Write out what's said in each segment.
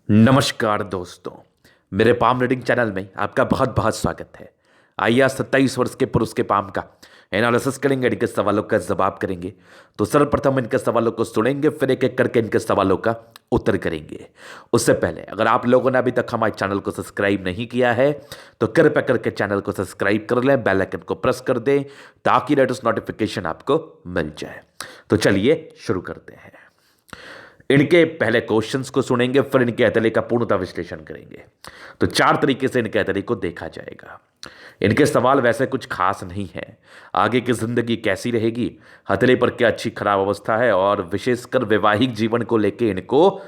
नमस्कार दोस्तों। मेरे पाम रीडिंग चैनल में आपका बहुत बहुत स्वागत है। आइए आज 27 वर्ष के पुरुष के पाम का एनालिसिस करेंगे, इनके सवालों का जवाब करेंगे। तो सर्वप्रथम इनके सवालों को सुनेंगे, फिर एक एक करके इनके सवालों का उत्तर करेंगे। उससे पहले अगर आप लोगों ने अभी तक हमारे चैनल को सब्सक्राइब नहीं किया है तो कृपया करके चैनल को सब्सक्राइब कर लें, बेल आइकन को प्रेस कर दें ताकि लेटेस्ट नोटिफिकेशन आपको मिल जाए। तो चलिए शुरू करते हैं। इनके पहले क्वेश्चंस को सुनेंगे, फिर इनके हथेली का पूर्णतः विश्लेषण करेंगे। तो चार तरीके से इनके हथेली को देखा जाएगा। इनके सवाल वैसे कुछ खास नहीं है। आगे की जिंदगी कैसी रहेगी, हथेली पर क्या अच्छी खराब अवस्था है, और विशेषकर वैवाहिक जीवन को लेकर इनको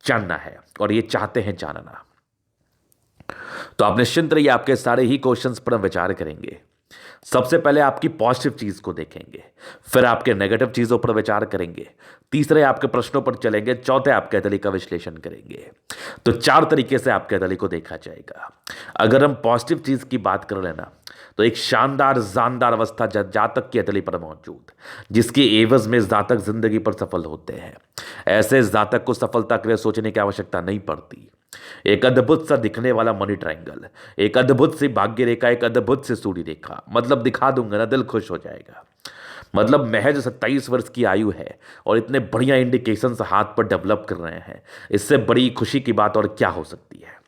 जानना है और ये चाहते हैं जानना। तो आप निश्चिंत रहिए, आपके सारे ही क्वेश्चंस पर हम विचार करेंगे। सबसे पहले आपकी पॉजिटिव चीज को देखेंगे, फिर आपके नेगेटिव चीजों पर विचार करेंगे, तीसरे आपके प्रश्नों पर चलेंगे, चौथे आपके हथेली का विश्लेषण करेंगे। तो चार तरीके से आपके हथेली को देखा जाएगा। अगर हम पॉजिटिव चीज की बात कर लेना तो एक शानदार जानदार अवस्था जातक की हथेली पर मौजूद, जिसकी एवज में जातक जिंदगी पर सफल होते हैं। ऐसे जातक को सफलता के लिए सोचने की आवश्यकता नहीं पड़ती। एक अद्भुत सा दिखने वाला मनी ट्रायंगल, एक अद्भुत सी भाग्य रेखा, एक अद्भुत सी सूर्य रेखा, मतलब दिखा दूंगा ना, दिल खुश हो जाएगा। मतलब महज 27 वर्ष की आयु है और इतने बढ़िया इंडिकेशंस हाथ पर डेवलप कर रहे हैं। इससे बड़ी खुशी की बात और क्या हो सकती है।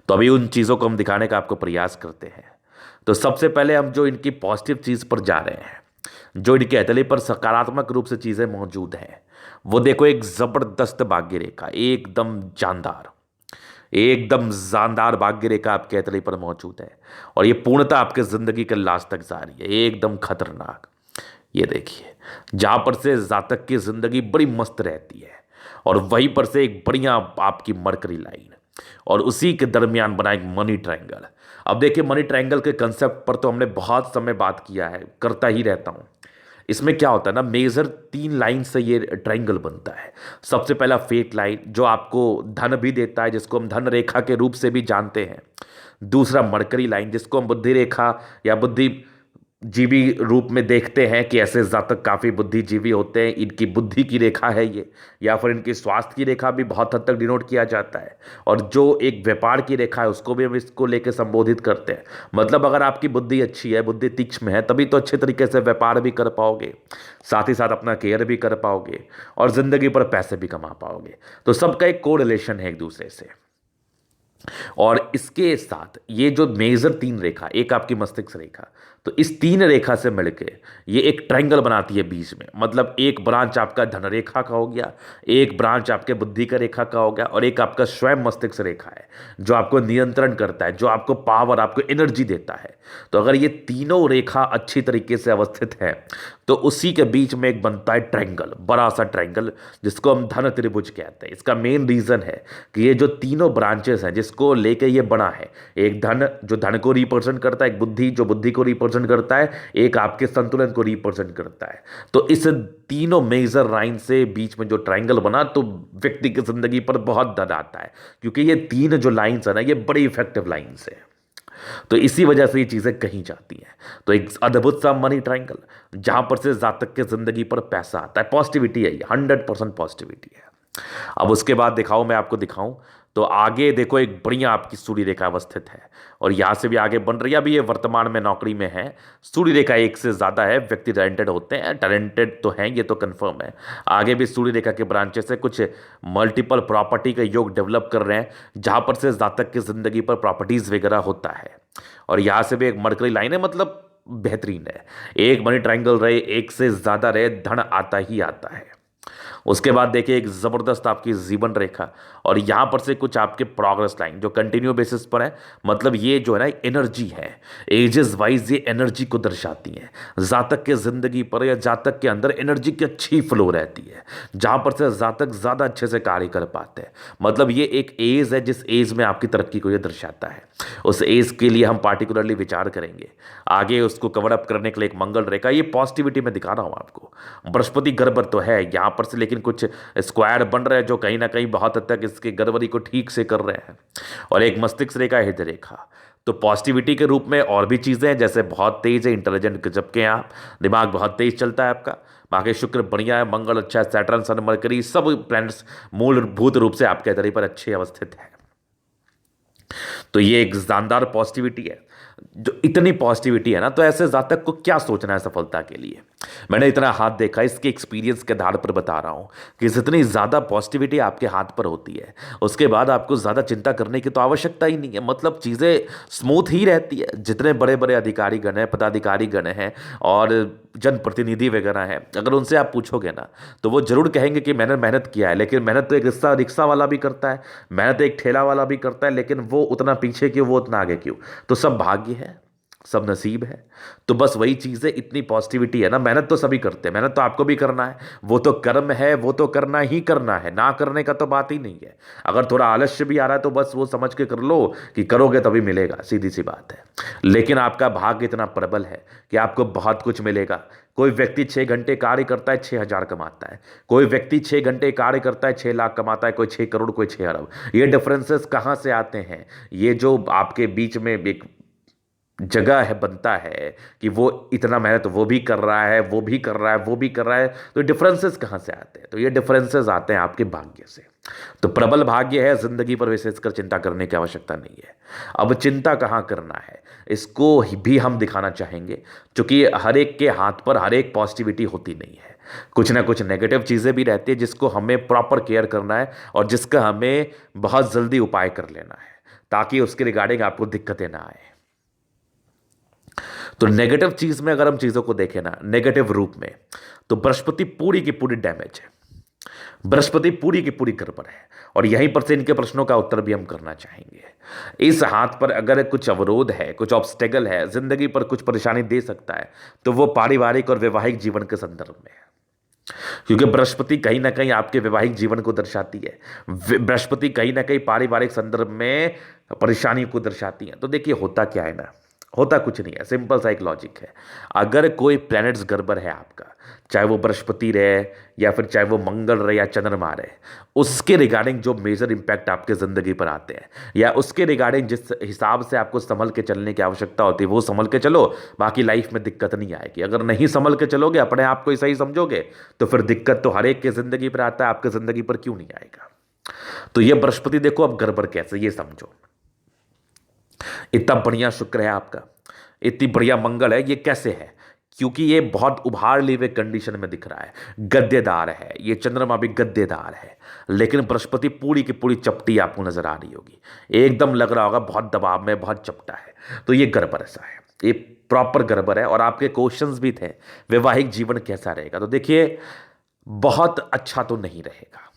तो अभी उन चीज़ों को हम दिखाने का आपको प्रयास करते हैं। तो सबसे पहले हम जो इनकी पॉजिटिव चीज़ पर जा रहे हैं, जो इनके हथेली पर सकारात्मक रूप से चीज़ें मौजूद हैं, वो देखो एक ज़बरदस्त भाग्य रेखा, एकदम जानदार भाग्य रेखा आपके हथेली पर मौजूद है और ये पूर्णतः आपके जिंदगी के लास्ट तक जारी है, एकदम खतरनाक। ये देखिए, जहां पर से जातक की जिंदगी बड़ी मस्त रहती है और वहीं पर से एक बढ़िया आपकी मरकरी लाइन और उसी के दरमियान बना एक मनी ट्रायंगल। अब देखिए, मनी ट्रायंगल के कंसेप्ट पर तो हमने बहुत समय बात किया है, करता ही रहता हूं। इसमें क्या होता है ना, मेजर 3 लाइन से ये ट्रायंगल बनता है। सबसे पहला फेट लाइन जो आपको धन भी देता है, जिसको हम धन रेखा के रूप से भी जानते हैं। दूसरा मरकरी लाइन, जिसको हम बुद्धि रेखा या बुद्धि जीवी रूप में देखते हैं कि ऐसे जातक काफ़ी बुद्धिजीवी होते हैं, इनकी बुद्धि की रेखा है ये, या फिर इनकी स्वास्थ्य की रेखा भी बहुत हद तक डिनोट किया जाता है। और जो एक व्यापार की रेखा है उसको भी हम इसको लेकर संबोधित करते हैं। मतलब अगर आपकी बुद्धि अच्छी है, बुद्धि तीक्ष्ण है, तभी तो अच्छे तरीके से व्यापार भी कर पाओगे, साथ ही साथ अपना केयर भी कर पाओगे और ज़िंदगी पर पैसे भी कमा पाओगे। तो सबका एक को रिलेशन है एक दूसरे से। और इसके साथ ये जो मेजर 3 रेखा, एक आपकी मस्तिष्क रेखा, तो इस 3 रेखा से मिलके ये एक ट्रायंगल बनाती है बीच में। मतलब एक ब्रांच आपका धन रेखा का हो गया, एक ब्रांच आपके बुद्धि का रेखा का हो गया, और एक आपका स्वयं मस्तिष्क रेखा है जो आपको नियंत्रण करता है, जो आपको पावर, आपको एनर्जी देता है। तो अगर ये तीनों रेखा अच्छी तरीके से अवस्थित है तो उसी के बीच में एक बनता है ट्रायंगल, बड़ा सा ट्रायंगल, जिसको हम धन त्रिभुज कहते हैं। इसका मेन रीजन है कि ये जो तीनों ब्रांचेस हैं जिसको लेके ये बना है, एक धन जो धन को रिप्रेजेंट करता है, एक बुद्धि जो बुद्धि को रिप्रेजेंट करता है, एक आपके संतुलन को रिप्रेजेंट करता है। तो इस तीनों मेजर लाइन से बीच में जो ट्रायंगल बना तो व्यक्ति की जिंदगी पर बहुत दर्द आता है, क्योंकि ये 3 जो लाइंस है ना, ये बड़ी इफेक्टिव लाइंस है। तो इसी वजह से ये चीज़ें कही जाती हैं। तो एक अद्भुत सा मनी ट्रायंगल जहां पर से जातक के जिंदगी पर पैसा आता है, पॉजिटिविटी है, ये 100% पॉजिटिविटी है। अब उसके बाद दिखाओ, मैं आपको दिखाऊं तो आगे देखो एक बढ़िया आपकी सूर्य रेखा अवस्थित है और यहाँ से भी आगे बन रही है। अभी ये वर्तमान में नौकरी में है, सूर्य रेखा एक से ज़्यादा है, व्यक्ति टैलेंटेड होते हैं, टैलेंटेड तो हैं, ये तो कंफर्म है। आगे भी सूर्य रेखा के ब्रांचेस से कुछ मल्टीपल प्रॉपर्टी का योग डेवलप कर रहे हैं, जहाँ पर से जातक की ज़िंदगी पर प्रॉपर्टीज़ वगैरह होता है। और यहाँ से भी एक मरकरी लाइन है, मतलब बेहतरीन है। एक मनी ट्रायंगल रहे, एक से ज़्यादा रहे, धन आता ही आता है। उसके बाद देखिए एक ज़बरदस्त आपकी जीवन रेखा और यहाँ पर से कुछ आपके प्रोग्रेस लाइन जो कंटिन्यू बेसिस पर है। मतलब ये जो है ना एनर्जी है, एजेस वाइज ये एनर्जी को दर्शाती है। जातक के ज़िंदगी पर या जातक के अंदर एनर्जी की अच्छी फ्लो रहती है, जहाँ पर से जातक ज़्यादा अच्छे से कार्य कर पाते हैं। मतलब ये एक एज है जिस एज में आपकी तरक्की को ये दर्शाता है। उस एज के लिए हम पार्टिकुलरली विचार करेंगे आगे, उसको कवर अप करने के लिए एक मंगल रेखा, ये पॉजिटिविटी में दिखा रहा हूँ आपको। बृहस्पति गर्भ तो है यहाँ पर से, लेकिन कुछ स्क्वायर बन रहे हैं जो कहीं ना कहीं बहुत हद तक इसके गड़बड़ी को ठीक से कर रहे हैं। और एक मस्तिष्क रेखा, हृदय रेखा। तो पॉजिटिविटी के रूप में और भी चीज़ें हैं, जैसे बहुत तेज है, इंटेलिजेंट गजब के हैं आप, दिमाग बहुत तेज चलता है आपका। बाकी शुक्र बढ़िया है, मंगल अच्छा है, सैटर्न सन मरकरी सब प्लैनेट्स मूलभूत रूप से आपके धरती पर अच्छे अवस्थित है। तो ये एक शानदार पॉजिटिविटी है। जो इतनी पॉजिटिविटी है ना, तो ऐसे जातक को क्या सोचना है सफलता के लिए। मैंने इतना हाथ देखा, इसके एक्सपीरियंस के आधार पर बता रहा हूं कि जितनी ज़्यादा पॉजिटिविटी आपके हाथ पर होती है, उसके बाद आपको ज़्यादा चिंता करने की तो आवश्यकता ही नहीं है। मतलब चीज़ें स्मूथ ही रहती है। जितने बड़े बड़े अधिकारी गण हैं, पदाधिकारी गण हैं और जनप्रतिनिधि वगैरह हैं, अगर उनसे आप पूछोगे ना, तो वो जरूर कहेंगे कि मैंने मेहनत किया है। लेकिन मेहनत तो एक रिक्शा रिक्शा वाला भी करता है, मेहनत एक ठेला वाला भी करता है, लेकिन वो उतना पीछे क्यों, वो उतना आगे क्यों। तो सब भाग्य है, सब नसीब है। तो बस वही चीज़ है, इतनी पॉजिटिविटी है ना। मेहनत तो सभी करते हैं, मेहनत तो आपको भी करना है, वो तो कर्म है, वो तो करना ही करना है, ना करने का तो बात ही नहीं है। अगर थोड़ा आलस्य भी आ रहा है तो बस वो समझ के कर लो कि करोगे तभी मिलेगा, सीधी सी बात है। लेकिन आपका भाग्य इतना प्रबल है कि आपको बहुत कुछ मिलेगा। कोई व्यक्ति 6 घंटे कार्य करता है, 6,000 कमाता है। कोई व्यक्ति 6 घंटे कार्य करता है, 6 लाख कमाता है। कोई 6 करोड़, कोई 6 अरब। ये डिफरेंसेस कहाँ से आते हैं? ये जो आपके बीच में एक जगह है, बनता है कि वो इतना मेहनत वो भी कर रहा है, वो भी कर रहा है, वो भी कर रहा है, तो डिफरेंसेस कहाँ से आते हैं? तो ये डिफरेंसेस आते हैं आपके भाग्य से। तो प्रबल भाग्य है, जिंदगी पर विशेषकर चिंता करने की आवश्यकता नहीं है। अब चिंता कहाँ करना है, इसको भी हम दिखाना चाहेंगे, क्योंकि हर एक के हाथ पर हर एक पॉजिटिविटी होती नहीं है। कुछ ना कुछ नेगेटिव चीज़ें भी रहती है, जिसको हमें प्रॉपर केयर करना है और जिसका हमें बहुत जल्दी उपाय कर लेना है, ताकि उसके रिगार्डिंग आपको दिक्कतें ना आए। तो नेगेटिव चीज में अगर हम चीजों को देखें ना, नेगेटिव रूप में, तो बृहस्पति पूरी की पूरी डैमेज है, बृहस्पति पूरी की पूरी गड़बड़ है। और यहीं पर से इनके प्रश्नों का उत्तर भी हम करना चाहेंगे। इस हाथ पर अगर कुछ अवरोध है, कुछ ऑब्स्टेकल है, जिंदगी पर कुछ परेशानी दे सकता है, तो वो पारिवारिक और वैवाहिक जीवन के संदर्भ में है। क्योंकि बृहस्पति कहीं ना कहीं आपके वैवाहिक जीवन को दर्शाती है, बृहस्पति कहीं ना कहीं पारिवारिक संदर्भ में परेशानी को दर्शाती है। तो देखिए होता क्या है ना, होता कुछ नहीं है, सिंपल सा एक लॉजिक है। अगर कोई प्लैनेट्स गड़बड़ है आपका, चाहे वो बृहस्पति रहे या फिर चाहे वो मंगल रहे या चंद्रमा रहे, उसके रिगार्डिंग जो मेजर इंपैक्ट आपके ज़िंदगी पर आते हैं, या उसके रिगार्डिंग जिस हिसाब से आपको संभल के चलने की आवश्यकता होती है, वो संभल के चलो, बाकी लाइफ में दिक्कत नहीं आएगी। अगर नहीं संभल के चलोगे, अपने आप को सही समझोगे, तो फिर दिक्कत तो हर एक के ज़िंदगी पर आता है, आपके ज़िंदगी पर क्यों नहीं आएगा। तो ये बृहस्पति देखो अब गड़बड़ कैसे, ये समझो। इतना बढ़िया शुक्र है आपका, इतनी बढ़िया मंगल है, ये कैसे है? क्योंकि ये बहुत उभार ली हुए कंडीशन में दिख रहा है, गद्देदार है, ये चंद्रमा भी गद्देदार है। लेकिन बृहस्पति पूरी की पूरी चपटी आपको नजर आ रही होगी, एकदम लग रहा होगा बहुत दबाव में, बहुत चपटा है। तो ये गड़बड़ ऐसा है, ये प्रॉपर गड़बड़ है। और आपके क्वेश्चंस भी थे, वैवाहिक जीवन कैसा रहेगा? तो देखिए बहुत अच्छा तो नहीं रहेगा,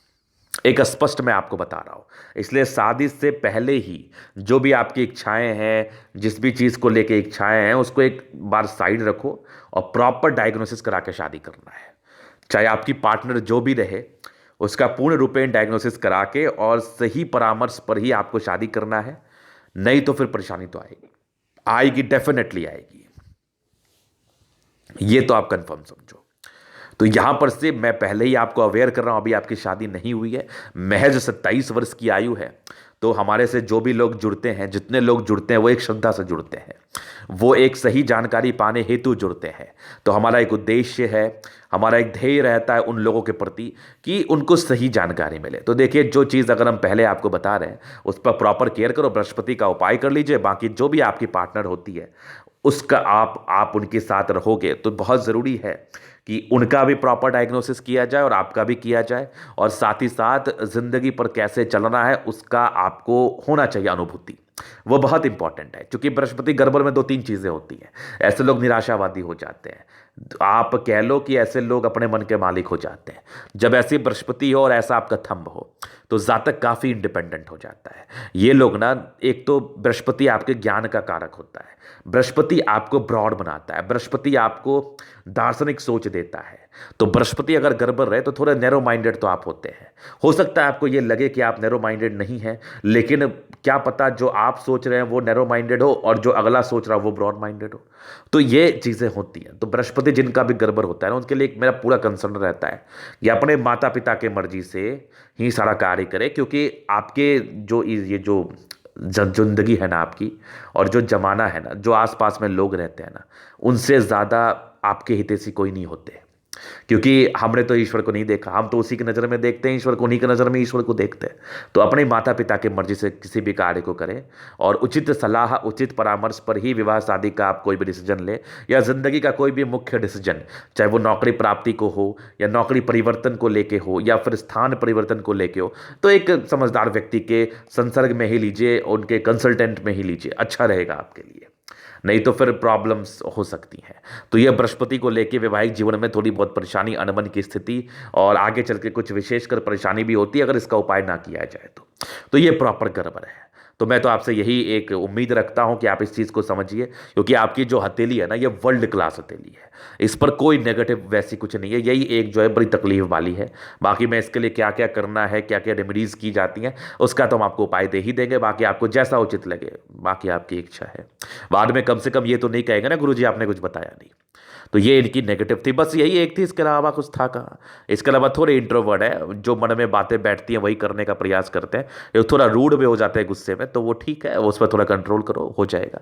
एक स्पष्ट मैं आपको बता रहा हूं। इसलिए शादी से पहले ही जो भी आपकी इच्छाएं हैं, जिस भी चीज़ को लेके इच्छाएं हैं, उसको एक बार साइड रखो और प्रॉपर डायग्नोसिस करा के शादी करना है। चाहे आपकी पार्टनर जो भी रहे, उसका पूर्ण रूपेण डायग्नोसिस करा के और सही परामर्श पर ही आपको शादी करना है। नहीं तो फिर परेशानी तो आएगी, आएगी, डेफिनेटली आएगी। ये तो आप कंफर्म समझो। तो यहां पर से मैं पहले ही आपको अवेयर कर रहा हूं, अभी आपकी शादी नहीं हुई है, महज 27 वर्ष की आयु है। तो हमारे से जो भी लोग जुड़ते हैं, जितने लोग जुड़ते हैं, वो एक श्रद्धा से जुड़ते हैं, वो एक सही जानकारी पाने हेतु जुड़ते हैं। तो हमारा एक उद्देश्य है, हमारा एक ध्येय रहता है उन लोगों के प्रति कि उनको सही जानकारी मिले। तो देखिए जो चीज़ अगर हम पहले आपको बता रहे हैं, उस पर प्रॉपर केयर करो, बृहस्पति का उपाय कर लीजिए। बाकी जो भी आपकी पार्टनर होती है, उसका आप उनके साथ रहोगे तो बहुत ज़रूरी है कि उनका भी प्रॉपर डायग्नोसिस किया जाए और आपका भी किया जाए, और साथ ही साथ ज़िंदगी पर कैसे चलना है उसका आपको होना चाहिए अनुभूति। वो बहुत इंपॉर्टेंट है, क्योंकि बृहस्पति गड़बड़ में 2-3 चीज़ें होती हैं। ऐसे लोग निराशावादी हो जाते हैं, आप कह लो कि ऐसे लोग अपने मन के मालिक हो जाते हैं। जब ऐसी बृहस्पति हो और ऐसा आपका थंब हो, तो जातक काफ़ी इंडिपेंडेंट हो जाता है। ये लोग ना, एक तो बृहस्पति आपके ज्ञान का कारक होता है, बृहस्पति आपको ब्रॉड बनाता है, बृहस्पति आपको दार्शनिक सोच देता है। तो बृहस्पति अगर गड़बड़ रहे तो थोड़े नैरो माइंडेड तो आप होते हैं। हो सकता है आपको ये लगे कि आप नैरो माइंडेड नहीं हैं, लेकिन क्या पता जो आप सोच रहे हैं वो नैरो माइंडेड हो और जो अगला सोच रहा हो वो ब्रॉड माइंडेड हो। तो ये चीज़ें होती हैं। तो बृहस्पति जिनका भी गड़बड़ होता है ना, उनके लिए एक मेरा पूरा कंसर्न रहता है कि अपने माता पिता के मर्जी से ही सारा कार्य करें, क्योंकि आपके जो ये जो जिंदगी है ना आपकी, और जो जमाना है ना, जो आसपास में लोग रहते हैं ना, उनसे ज़्यादा आपके हितैषी कोई नहीं होते। क्योंकि हमने तो ईश्वर को नहीं देखा, हम तो उसी की नज़र में देखते हैं ईश्वर को, उन्हीं की नज़र में ईश्वर को देखते हैं। तो अपने माता पिता की मर्जी से किसी भी कार्य को करें और उचित सलाह उचित परामर्श पर ही विवाह शादी का आप कोई भी डिसीजन ले, या जिंदगी का कोई भी मुख्य डिसीजन, चाहे वो नौकरी प्राप्ति को हो या नौकरी परिवर्तन को लेके हो या फिर स्थान परिवर्तन को लेके हो, तो एक समझदार व्यक्ति के संसर्ग में ही लीजिए, उनके कंसल्टेंट में ही लीजिए, अच्छा रहेगा आपके लिए। नहीं तो फिर प्रॉब्लम्स हो सकती हैं। तो यह बृहस्पति को लेके वैवाहिक जीवन में थोड़ी बहुत परेशानी, अनबन की स्थिति और आगे चल के कुछ विशेषकर परेशानी भी होती है अगर इसका उपाय ना किया जाए तो ये प्रॉपर गड़बड़ है। तो मैं तो आपसे यही एक उम्मीद रखता हूं कि आप इस चीज़ को समझिए, क्योंकि आपकी जो हथेली है ना, ये वर्ल्ड क्लास हथेली है, इस पर कोई नेगेटिव वैसी कुछ नहीं है, यही एक जो है बड़ी तकलीफ वाली है। बाकी मैं इसके लिए क्या क्या करना है, क्या क्या रेमेडीज़ की जाती हैं, उसका तो हम आपको उपाय दे ही देंगे, बाकी आपको जैसा उचित लगे, बाकी आपकी इच्छा है। बाद में कम से कम ये तो नहीं कहेंगे ना गुरुजी आपने कुछ बताया नहीं। तो ये इनकी नेगेटिव थी, बस यही एक थी, इसके अलावा कुछ था कहाँ। इसके अलावा थोड़े इंट्रोवर्ट है, जो मन में बातें बैठती हैं वही करने का प्रयास करते हैं, ये थोड़ा रूड भी हो जाते हैं गुस्से में, तो वो ठीक है, उस पर थोड़ा कंट्रोल करो, हो जाएगा।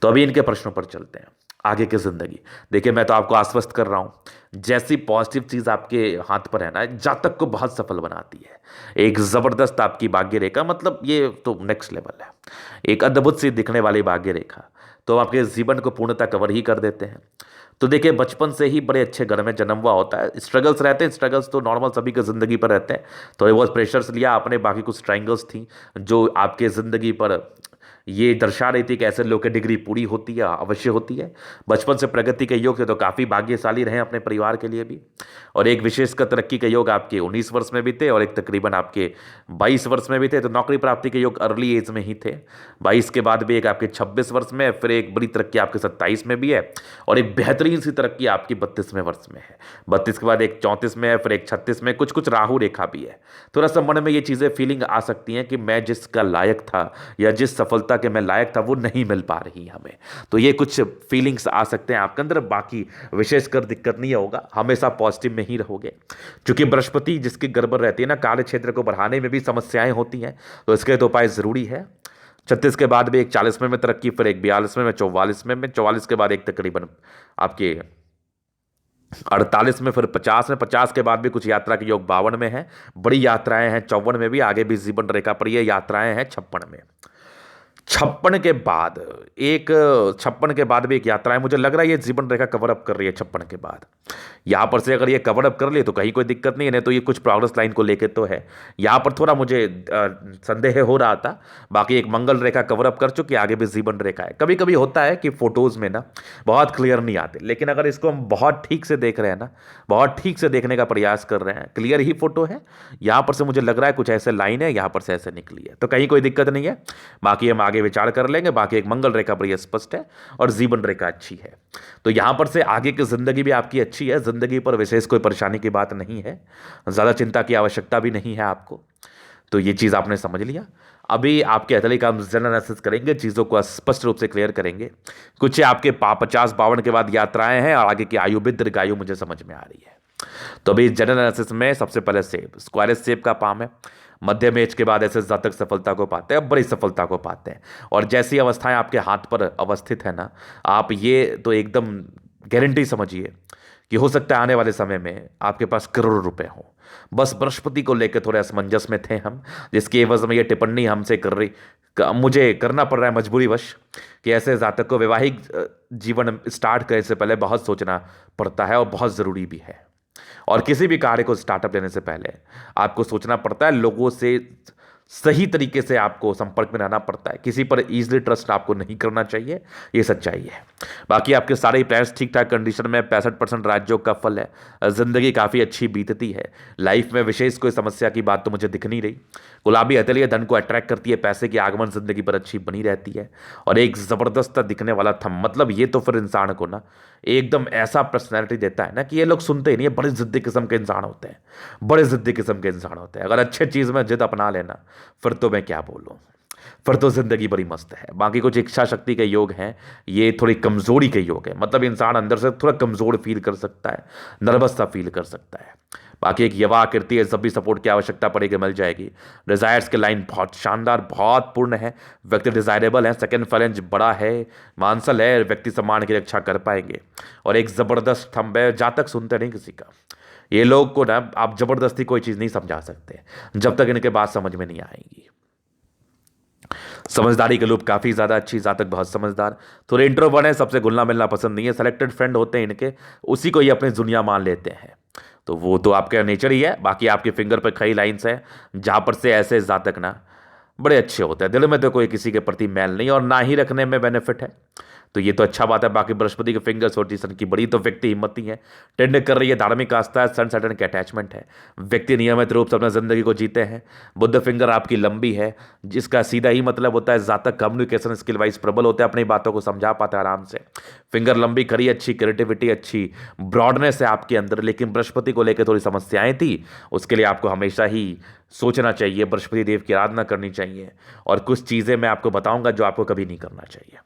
तो अभी इनके प्रश्नों पर चलते हैं। आगे की जिंदगी देखिए, मैं तो आपको आश्वस्त कर रहा हूं, जैसी पॉजिटिव चीज आपके हाथ पर है ना, जातक को बहुत सफल बनाती है। एक जबरदस्त आपकी भाग्य रेखा, मतलब ये तो नेक्स्ट लेवल है, एक अद्भुत सी दिखने वाली भाग्य रेखा, तो आपके जीवन को पूर्णतः कवर ही कर देते हैं। तो देखिए, बचपन से ही बड़े अच्छे घर में जन्म हुआ होता है, स्ट्रगल्स रहते हैं, स्ट्रगल्स तो नॉर्मल सभी के ज़िंदगी पर रहते हैं। थोड़े बहुत प्रेशर्स लिया आपने, बाकी कुछ ट्रायंगल्स थी जो आपके ज़िंदगी पर ये दर्शा रही थी कि ऐसे लोग की डिग्री पूरी होती है, अवश्य होती है। बचपन से प्रगति के योग से तो काफ़ी भाग्यशाली रहे अपने परिवार के लिए भी। और एक विशेषकर तरक्की के योग आपके 19 वर्ष में भी थे और एक तकरीबन आपके 22 वर्ष में भी थे। तो नौकरी प्राप्ति के योग अर्ली एज में ही थे। 22 के बाद भी एक आपके 26 वर्ष में, फिर एक बड़ी तरक्की आपके 27 में भी है और एक बेहतरीन सी तरक्की आपकी 32वें वर्ष में है। 32 के बाद एक 34 में है, फिर एक 36 में, कुछ कुछ राहु रेखा भी है। थोड़ा सा मन में ये चीज़ें फीलिंग आ सकती हैं कि मैं जिसका लायक था या जिस सफलता के मैं लायक था वो नहीं मिल पा रही हमें। तो ये कुछ फीलिंग्स आ सकते हैं आपके अंदर, बाकी विशेषकर दिक्कत नहीं होगा, हमेशा पॉजिटिव में ही रहोगे। क्योंकि बृहस्पति जिसकी गड़बड़ रहती है ना, कार्य क्षेत्र को बढ़ाने में भी समस्याएं होती हैं, तो इसके तो उपाय जरूरी है। 36 के बाद भी एक 40वें में तरक्की, फिर एक 42वें में, 44वें में, 44 के बाद एक तकरीबन आपके 48 में, फिर 50 में, 50 के बाद भी कुछ यात्रा के योग 52 में है, बड़ी यात्राएं हैं 54 में भी, आगे भी जीवन रेखा पर ये यात्राएं हैं 56 में। 56 के बाद एक 56 के बाद भी एक यात्रा है, मुझे लग रहा है ये जीवन रेखा कवर अप कर रही है 56 के बाद। यहाँ पर से अगर ये कवर अप कर ले तो कहीं कोई दिक्कत नहीं है, नहीं तो ये कुछ प्रोग्रेस लाइन को लेके तो है। यहाँ पर थोड़ा मुझे संदेह हो रहा था, बाकी एक मंगल रेखा कवर अप कर चुकी, आगे भी जीवन रेखा है। कभी कभी होता है कि फोटोज़ में ना बहुत क्लियर नहीं आते, लेकिन अगर इसको हम बहुत ठीक से देख रहे हैं ना, बहुत ठीक से देखने का प्रयास कर रहे हैं, क्लियर ही फोटो है। यहाँ पर से मुझे लग रहा है कुछ ऐसे लाइन है, यहाँ पर से ऐसे निकली है, तो कहीं कोई दिक्कत नहीं है। बाकी हम आगे विचार कर लेंगे। बाकी एक मंगल रेखा बड़ी स्पष्ट है और जीवन रेखा अच्छी है, तो यहां पर से आगे की जिंदगी भी आपकी अच्छी है। जिंदगी पर विशेष कोई परेशानी की बात नहीं है, ज्यादा चिंता की आवश्यकता भी नहीं है आपको। तो ये चीज आपने समझ लिया। अभी आपके हथेली का हम जनरल एनालिसिस करेंगे, चीज़ों को स्पष्ट रूप से क्लियर करेंगे। कुछ आपके 50-52 के बाद यात्राएं हैं और आगे की आयु भी दीर्घायु मुझे समझ में आ रही है। तो अभी जनरल एनालिसिस में सबसे पहले सेब, स्क्वायरस सेब का पाम है। मध्यम एज के बाद ऐसे जातक सफलता को पाते हैं, बड़ी सफलता को पाते हैं। और जैसी अवस्थाएं आपके हाथ पर अवस्थित है ना, आप ये तो एकदम गारंटी समझिए कि हो सकता है आने वाले समय में आपके पास करोड़ों रुपए हों। बस बृहस्पति को लेकर थोड़े असमंजस में थे हम, जिसकी एवज में ये टिप्पणी हमसे कर रही, मुझे करना पड़ रहा है मजबूरीवश, कि ऐसे जातक को वैवाहिक जीवन स्टार्ट करने से पहले बहुत सोचना पड़ता है और बहुत ज़रूरी भी है। और किसी भी कार्य को स्टार्टअप लेने से पहले आपको सोचना पड़ता है, लोगों से सही तरीके से आपको संपर्क में रहना पड़ता है, किसी पर इजीली ट्रस्ट आपको नहीं करना चाहिए, ये सच्चाई है। बाकी आपके सारे प्लान्स ठीक ठाक कंडीशन में, 65% राजयोग का फल है। जिंदगी काफ़ी अच्छी बीतती है, लाइफ में विशेष कोई समस्या की बात तो मुझे दिख नहीं रही। गुलाबी हथेली धन को अट्रैक्ट करती है, पैसे की आगमन जिंदगी पर अच्छी बनी रहती है। और एक ज़बरदस्त दिखने वाला थम, मतलब ये तो फिर इंसान को ना एकदम ऐसा पर्सनैलिटी देता है ना कि ये लोग सुनते ही नहीं है, बड़े जिद्दी किस्म के इंसान होते हैं, बड़े जिद्दी किस्म के इंसान होते हैं। अगर अच्छे चीज़ में जिद अपना लेना, फिर तो मैं क्या बोलूँ। फिर तो जिंदगी बड़ी मस्त है। बाकी कुछ इच्छा शक्ति के योग हैं, ये थोड़ी कमजोरी के योग है, मतलब इंसान अंदर से थोड़ा कमजोर फील कर सकता है, नर्वस सा फील कर सकता है। बाकी एक युवा आकृति है, जब भी सपोर्ट की आवश्यकता पड़ेगी मिल जाएगी। डिजायर्स के लाइन बहुत शानदार, बहुत पूर्ण है, व्यक्ति डिजायरेबल है, सेकंड फैलेंज बड़ा है, मांसल है, व्यक्ति सम्मान की रक्षा कर पाएंगे। और एक जबरदस्त थंब है, जातक सुनते नहीं किसी का। ये लोग को ना आप जबरदस्ती कोई चीज नहीं समझा सकते जब तक इनके बात समझ में नहीं आएगी। समझदारी के लूप काफी ज्यादा अच्छी, जातक बहुत समझदार, थोड़े इंट्रोवर्ट है, सबसे घुलना मिलना पसंद नहीं है, सेलेक्टेड फ्रेंड होते हैं इनके, उसी को ये अपनी दुनिया मान लेते हैं। तो वो तो आपका नेचर ही है। बाकी आपके फिंगर पर कई लाइंस हैं जहां पर से ऐसे जातक ना बड़े अच्छे होते हैं, दिल में तो कोई किसी के प्रति मैल नहीं और ना ही रखने में बेनिफिट है, तो ये तो अच्छा बात है। बाकी बृहस्पति के फिंगर्स और सन की बड़ी, तो व्यक्ति हिम्मती है, टेंड कर रही है, धार्मिक आस्था है, सन सैटर्न के अटैचमेंट है, व्यक्ति नियमित रूप से अपना जिंदगी को जीते हैं। बुद्ध फिंगर आपकी लंबी है, जिसका सीधा ही मतलब होता है जातक कम्युनिकेशन स्किल वाइज प्रबल होते हैं, अपनी बातों को समझा पाते हैं आराम से। फिंगर लंबी खड़ी, अच्छी क्रिएटिविटी, अच्छी ब्रॉडनेस है आपके अंदर, लेकिन बृहस्पति को लेकर थोड़ी समस्याएं थी, उसके लिए आपको हमेशा ही सोचना चाहिए, बृहस्पति देव की आराधना करनी चाहिए, और कुछ चीज़ें मैं आपको बताऊंगा जो आपको कभी नहीं करना चाहिए।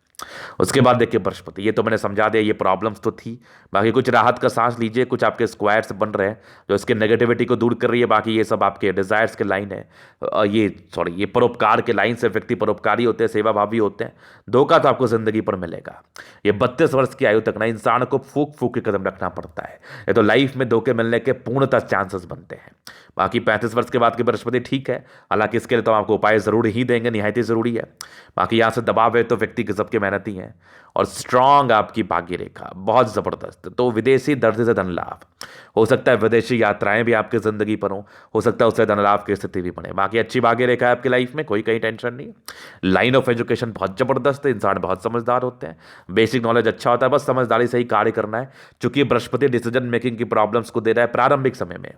उसके बाद देखिए बृहस्पति, ये तो मैंने समझा दिया, ये प्रॉब्लम्स तो थी। बाकी कुछ राहत का सांस लीजिए, कुछ आपके स्क्वायर्स बन रहे हैं जो इसके नेगेटिविटी को दूर कर रही है। बाकी ये सब आपके डिजायर्स के लाइन है, ये परोपकार के लाइन से, व्यक्ति परोपकारी होते हैं, सेवा भावी होते हैं। धोखा तो आपको जिंदगी पर मिलेगा। ये 32 वर्ष की आयु तक ना इंसान को फूक फूक के कदम रखना पड़ता है, ये तो लाइफ में धोखे मिलने के पूर्णतः चांसेस बनते हैं। बाकी 35 वर्ष के बाद की बृहस्पति ठीक है, हालांकि इसके लिए तो आपको उपाय जरूर ही देंगे, निहायत ही जरूरी है। बाकी यहाँ से दबाव है तो व्यक्ति गजब के मेहनती हैं, और स्ट्रांग आपकी भाग्य रेखा बहुत जबरदस्त, तो विदेशी दर्द से धन लाभ हो सकता है, विदेशी यात्राएं भी आपकी जिंदगी पर हो सकता है उससे धन लाभ की स्थिति भी बने। बाकी अच्छी भाग्य रेखा है आपकी लाइफ में, कोई कहीं टेंशन नहीं। लाइन ऑफ एजुकेशन बहुत जबरदस्त है, इंसान बहुत समझदार होते हैं, बेसिक नॉलेज अच्छा होता है, बस समझदारी से ही कार्य करना है, चूंकि बृहस्पति डिसीजन मेकिंग की प्रॉब्लम्स को दे रहा है प्रारंभिक समय में।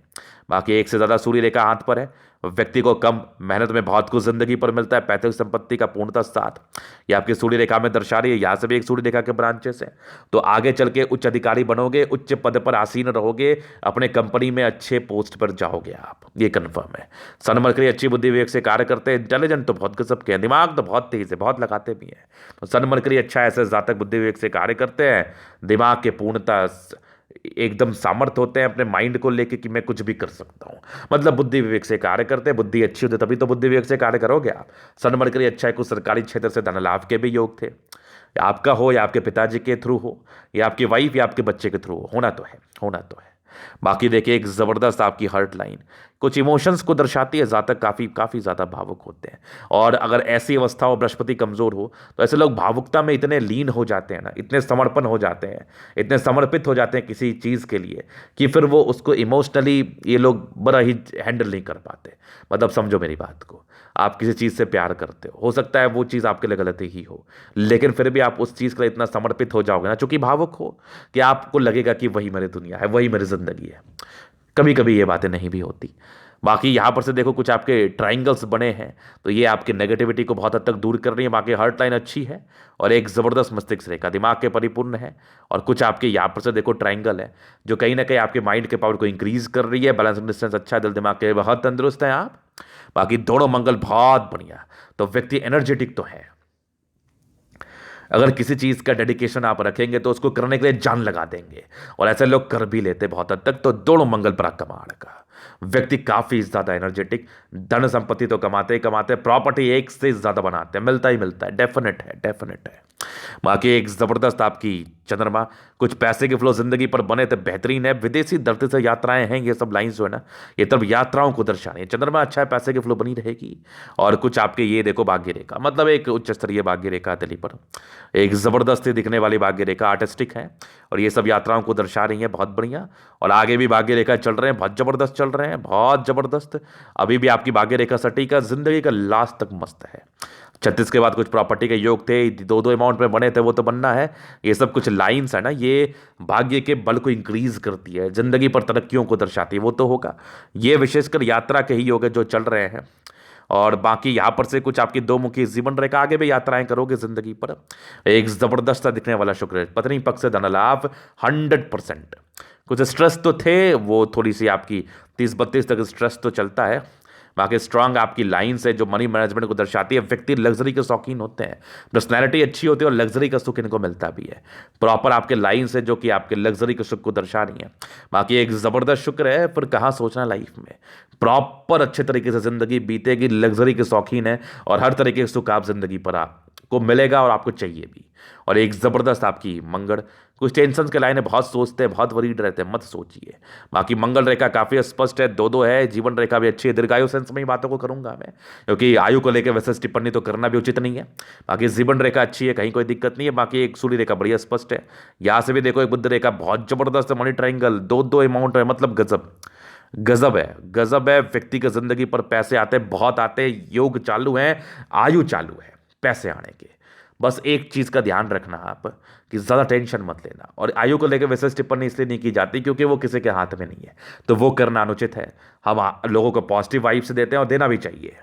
बाकी एक से ज्यादा सूर्य रेखा हाथ पर है, व्यक्ति को कम मेहनत में बहुत कुछ जिंदगी पर मिलता है, पैतृक संपत्ति का पूर्णतः साथ ये आपकी सूर्य रेखा में दर्शा रही है। यहां से भी एक सूर्य रेखा के ब्रांचेस है, तो आगे चल के उच्च अधिकारी बनोगे, उच्च पद पर आसीन रहोगे, अपने कंपनी में अच्छे पोस्ट पर जाओगे आप, ये कंफर्म है। सन मरकरी अच्छी बुद्धि विवेक से कार्य करते हैं, इंटेलिजेंट तो बहुत गजब के हैं, दिमाग तो बहुत तेज है, बहुत लगाते भी हैं। तो सन मरकरी अच्छा ऐसे जातक बुद्धि विवेक से कार्य करते हैं, दिमाग के पूर्णतः एकदम सामर्थ्य होते हैं अपने माइंड को लेके कि मैं कुछ भी कर सकता हूं, मतलब बुद्धि विवेक से कार्य करते हैं। बुद्धि अच्छी होती तभी तो बुद्धि विवेक से कार्य करोगे आप। सन मरकरी अच्छा है, कुछ सरकारी क्षेत्र से धन लाभ के भी योग थे, आपका हो या आपके पिताजी के थ्रू हो या आपकी वाइफ या आपके बच्चे के थ्रू हो, होना तो है, होना तो है। बाकी देखिए एक जबरदस्त आपकी हर्ट लाइन कुछ इमोशंस को दर्शाती है, जातक काफी काफी ज्यादा भावुक होते हैं, और अगर ऐसी अवस्था हो, बृहस्पति कमजोर हो, तो ऐसे लोग भावुकता में इतने लीन हो जाते हैं ना, इतने समर्पण हो जाते हैं, इतने समर्पित हो जाते हैं किसी चीज के लिए कि फिर वो उसको इमोशनली ये लोग बड़ा ही हैंडल नहीं कर पाते। मतलब समझो मेरी बात को, आप किसी चीज से प्यार करते हो सकता है वो चीज आपके लिए गलत ही हो, लेकिन फिर भी आप उस चीज के लिए इतना समर्पित हो जाओगे ना, चूंकि भावुक हो, कि आपको लगेगा कि वही मेरी दुनिया है, वही मेरी जिंदगी है। कभी कभी ये बातें नहीं भी होती। बाकी यहाँ पर से देखो कुछ आपके ट्राइंगल्स बने हैं, तो ये आपकी नेगेटिविटी को बहुत हद तक दूर कर रही है। बाकी हार्ट लाइन अच्छी है, और एक ज़बरदस्त मस्तिष्क रेखा दिमाग के परिपूर्ण है, और कुछ आपके यहाँ पर से देखो ट्राइंगल है जो कहीं ना कहीं आपके माइंड के पावर को इंक्रीज कर रही है। बैलेंस डिस्टेंस अच्छा है, दिल दिमाग के बहुत तंदुरुस्त हैं आप। बाकी दोनों मंगल बहुत बढ़िया, तो व्यक्ति एनर्जेटिक तो है, अगर किसी चीज का डेडिकेशन आप रखेंगे तो उसको करने के लिए जान लगा देंगे, और ऐसे लोग कर भी लेते बहुत हद तक। तो दोनों मंगल पर कमाल का व्यक्ति काफी ज्यादा एनर्जेटिक, धन संपत्ति तो कमाते ही कमाते, प्रॉपर्टी एक से ज्यादा बनाते हैं, मिलता ही मिलता है, डेफिनेट है, डेफिनेट है। बाकी एक जबरदस्त आपकी चंद्रमा, कुछ पैसे के फ्लो जिंदगी पर बने तो बेहतरीन है। विदेशी धरती से यात्राएं हैं, ये सब लाइंस जो है ना, ये तब यात्राओं को दर्शानी है। चंद्रमा अच्छा है, पैसे के फ्लो बनी रहेगी। और कुछ आपके ये देखो भाग्य रेखा, मतलब एक उच्च स्तरीय भाग्य रेखा दिल्ली पर, एक जबरदस्ती दिखने वाली भाग्य रेखा, आर्टिस्टिक है, और ये सब यात्राओं को दर्शा रही है, बहुत बढ़िया। और आगे भी भाग्य रेखा चल रहे हैं, बहुत जबरदस्त चल रहे हैं, बहुत जबरदस्त। अभी भी आपकी भाग्य रेखा सटीक है, जिंदगी का लास्ट तक मस्त है। 36 के बाद कुछ प्रॉपर्टी के योग थे, दो दो अमाउंट में बने थे, वो तो बनना है। ये सब कुछ लाइंस है ना, ये भाग्य के बल को इंक्रीज करती है, जिंदगी पर तरक्कियों को दर्शाती है, वो तो होगा। ये विशेषकर यात्रा के ही योग है जो चल रहे हैं। और बाकी यहाँ पर से कुछ आपकी दो मुखी जीवन रेखा, आगे भी यात्राएं करोगे जिंदगी पर। एक जबरदस्त दिखने वाला शुक्र, पत्नी पक्ष से धन लाभ 100%। कुछ स्ट्रेस तो थे, वो थोड़ी सी आपकी 30-32 तक स्ट्रेस तो चलता है, बाकी स्ट्रांग आपकी लाइन्स है जो मनी मैनेजमेंट को दर्शाती है। व्यक्ति लग्जरी के शौकीन होते हैं, पर्सनैलिटी अच्छी होती है और लग्जरी का सुख इनको मिलता भी है। प्रॉपर आपके लाइन्स है जो कि आपके लग्जरी के सुख को दर्शा रही है। बाकी एक ज़बरदस्त शुक्र है, फिर कहाँ सोचना लाइफ में, प्रॉपर अच्छे तरीके से ज़िंदगी बीतेगी, लग्जरी के शौकीन है और हर तरीके के सुख आप ज़िंदगी पर आपको मिलेगा और आपको चाहिए भी। और एक ज़बरदस्त आपकी मंगल, कुछ टेंशन के लाइन है, बहुत सोचते हैं, बहुत वरीड रहते हैं, मत सोचिए। बाकी मंगल रेखा काफ़ी स्पष्ट है, दो दो है, जीवन रेखा भी अच्छी है। दीर्घायु सेंस में ही बातों को करूंगा मैं, क्योंकि आयु को लेकर वैसे टिप्पणी तो करना भी उचित नहीं है। बाकी जीवन रेखा अच्छी है, कहीं कोई दिक्कत नहीं है। बाकी एक सूर्य रेखा बढ़िया स्पष्ट है, यहाँ से भी देखो एक बुध रेखा बहुत जबरदस्त है, मनी ट्रायंगल, दो दो अमाउंट है, मतलब गजब गजब है, गजब है। व्यक्ति की जिंदगी पर पैसे आते हैं, बहुत आते हैं, योग चालू है, आयु चालू है पैसे आने के। बस एक चीज का ध्यान रखना आप कि ज्यादा टेंशन मत लेना। और आयु को लेकर विशेष टिप्पणी इसलिए नहीं की जाती क्योंकि वो किसी के हाथ में नहीं है, तो वो करना अनुचित है। हम लोगों को पॉजिटिव वाइब से देते हैं और देना भी चाहिए।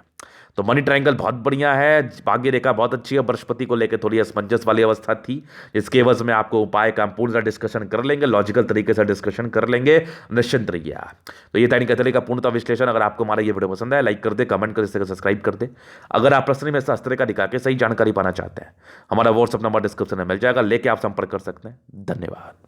तो मनी ट्रायंगल बहुत बढ़िया है, भाग्य रेखा बहुत अच्छी है। बृहस्पति को लेकर थोड़ी असमंजस वाली अवस्था थी, इसके एवज में आपको उपाय का हम पूर्ण डिस्कशन कर लेंगे, लॉजिकल तरीके से डिस्कशन कर लेंगे, निश्चिंत रहिए आप। तो ये दैनिक कथली का पूर्णतः विश्लेषण। अगर आपको हमारा ये वीडियो पसंद है, लाइक कर दे, कमेंट कर दे, सब्सक्राइब कर दे। अगर आप प्रश्न में शास्त्र का दिखा के सही जानकारी पाना चाहते हैं, हमारा व्हाट्सअप नंबर डिस्क्रिप्शन में मिल जाएगा, लेके आप संपर्क कर सकते हैं। धन्यवाद।